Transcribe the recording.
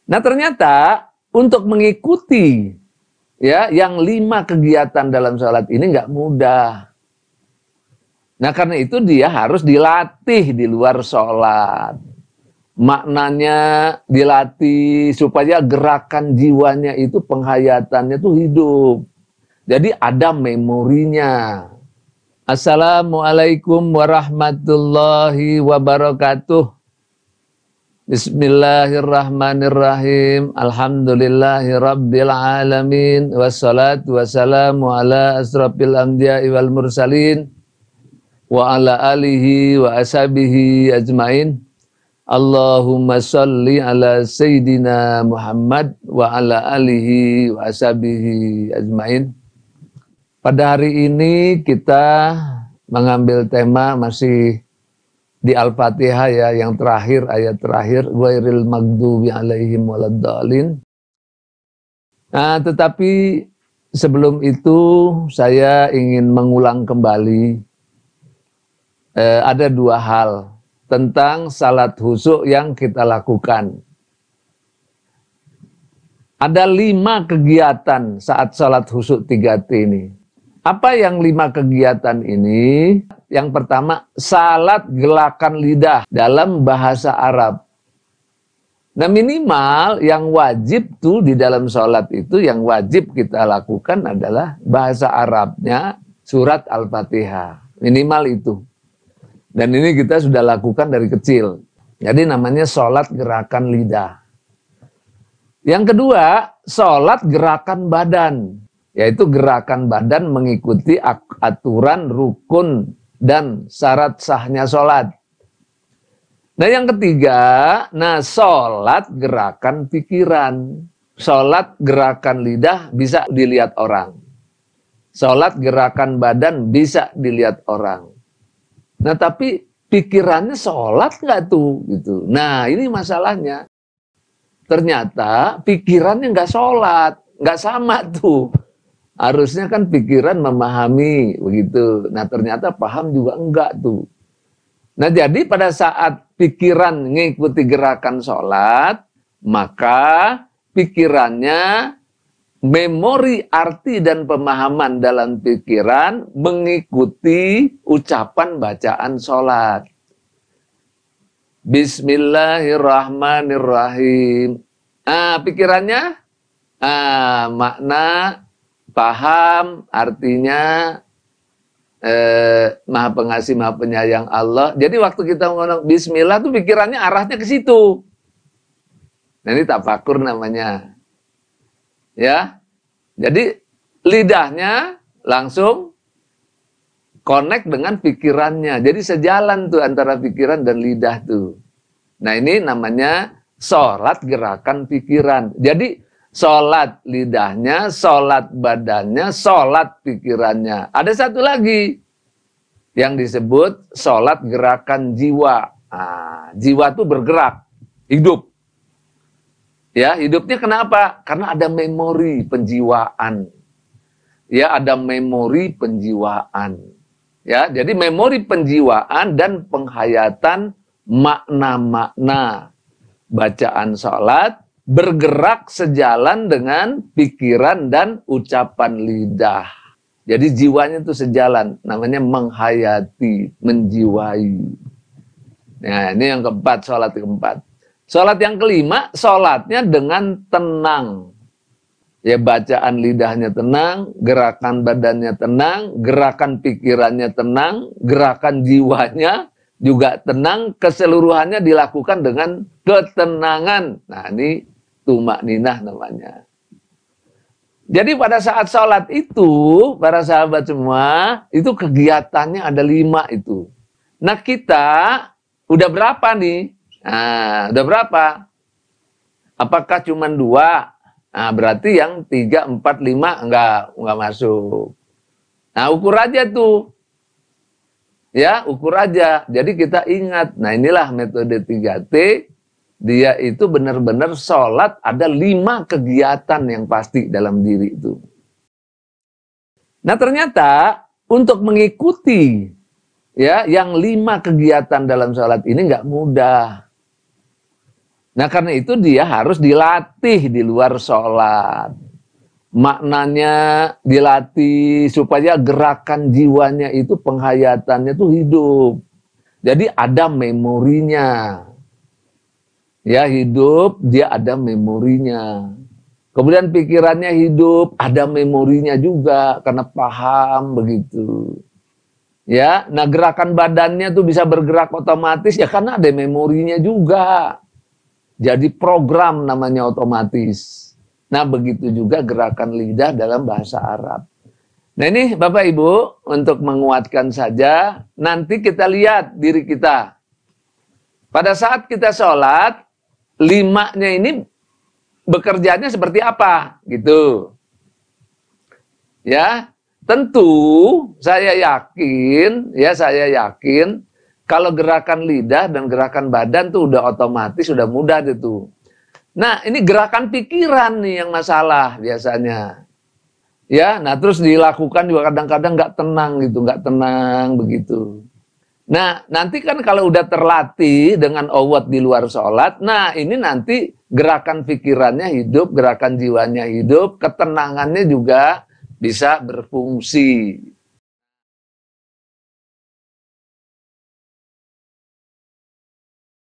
Nah ternyata untuk mengikuti ya yang 5 kegiatan dalam sholat ini nggak mudah. Nah karena itu dia harus dilatih di luar sholat. Maknanya dilatih supaya gerakan jiwanya itu, penghayatannya itu hidup. Jadi ada memorinya. Assalamualaikum warahmatullahi wabarakatuh. Bismillahirrahmanirrahim. Alhamdulillahi rabbil alamin. Wassalatu wassalamu ala asrafil anbiya'i wal mursalin. Wa ala alihi wa ashabihi ajmain. Allahumma salli ala Sayyidina Muhammad wa ala alihi wa ashabihi ajmain. Pada hari ini kita mengambil tema masih di Al-Fatihah ya, yang terakhir, ayat terakhir, ghairil maghdubi alaihim waladdallin. Nah, tetapi sebelum itu saya ingin mengulang kembali ada 2 hal tentang salat khusyuk yang kita lakukan. Ada 5 kegiatan saat salat khusyuk 3T ini. Apa yang 5 kegiatan ini? Yang pertama, salat gerakan lidah dalam bahasa Arab. Nah minimal yang wajib tuh di dalam sholat itu, yang wajib kita lakukan adalah bahasa Arabnya surat Al-Fatihah. Minimal itu. Dan ini kita sudah lakukan dari kecil. Jadi namanya sholat gerakan lidah. Yang kedua, sholat gerakan badan. Yaitu gerakan badan mengikuti aturan rukun dan syarat sahnya sholat. Nah yang ketiga, sholat gerakan pikiran. Sholat gerakan lidah bisa dilihat orang. Sholat gerakan badan bisa dilihat orang. Nah tapi pikirannya sholat nggak tuh? Gitu. Nah ini masalahnya. Ternyata pikirannya nggak sholat, nggak sama tuh. Harusnya kan pikiran memahami begitu. Nah ternyata paham juga enggak tuh. Nah jadi pada saat pikiran mengikuti gerakan sholat, maka pikirannya, memori arti dan pemahaman dalam pikiran mengikuti ucapan bacaan sholat. Bismillahirrahmanirrahim. Pikirannya makna, paham artinya Maha Pengasih Maha Penyayang Allah. Jadi waktu kita ngomong bismillah tuh pikirannya arahnya ke situ. Nah ini tafakur namanya. Ya. Jadi lidahnya langsung connect dengan pikirannya. Jadi sejalan tuh antara pikiran dan lidah tuh. Nah ini namanya sholat gerakan pikiran. Jadi sholat lidahnya, sholat badannya, sholat pikirannya. Ada satu lagi yang disebut sholat gerakan jiwa. Jiwa itu bergerak, hidup. Ya, hidupnya kenapa? Karena ada memori penjiwaan. Ya, ada memori penjiwaan. Ya, jadi memori penjiwaan dan penghayatan makna-makna bacaan sholat bergerak sejalan dengan pikiran dan ucapan lidah. Jadi jiwanya itu sejalan, namanya menghayati, menjiwai. Nah ini yang keempat, sholat keempat. Sholat yang kelima, sholatnya dengan tenang. Ya bacaan lidahnya tenang, gerakan badannya tenang, gerakan pikirannya tenang, gerakan jiwanya juga tenang, keseluruhannya dilakukan dengan ketenangan. Nah ini tumakninah namanya. Jadi pada saat sholat itu, para sahabat semua, itu kegiatannya ada 5 itu. Nah kita udah berapa nih? Nah, udah berapa? Apakah cuma 2? Nah, berarti yang 3, 4, 5 enggak masuk. Nah, ukur aja tuh. Ya, ukur aja. Jadi kita ingat. Nah, inilah metode 3T. Dia itu benar-benar sholat ada 5 kegiatan yang pasti dalam diri itu. Nah, ternyata untuk mengikuti ya yang 5 kegiatan dalam sholat ini nggak mudah. Nah karena itu dia harus dilatih di luar sholat. Maknanya dilatih supaya gerakan jiwanya itu, penghayatannya itu hidup. Jadi ada memorinya. Ya hidup, dia ada memorinya. Kemudian pikirannya hidup, ada memorinya juga karena paham begitu. Ya, nah gerakan badannya tuh bisa bergerak otomatis ya karena ada memorinya juga. Jadi program namanya otomatis. Nah begitu juga gerakan lidah dalam bahasa Arab. Nah ini Bapak Ibu untuk menguatkan saja, nanti kita lihat diri kita. Pada saat kita sholat, limanya ini bekerjanya seperti apa gitu. Ya, tentu saya yakin kalau gerakan lidah dan gerakan badan tuh udah otomatis, udah mudah itu. Nah, ini gerakan pikiran nih yang masalah biasanya. Ya, nah terus dilakukan juga kadang-kadang nggak tenang gitu, nggak tenang begitu. Nah, nanti kan kalau udah terlatih dengan awat di luar sholat, nah ini nanti gerakan pikirannya hidup, gerakan jiwanya hidup, ketenangannya juga bisa berfungsi.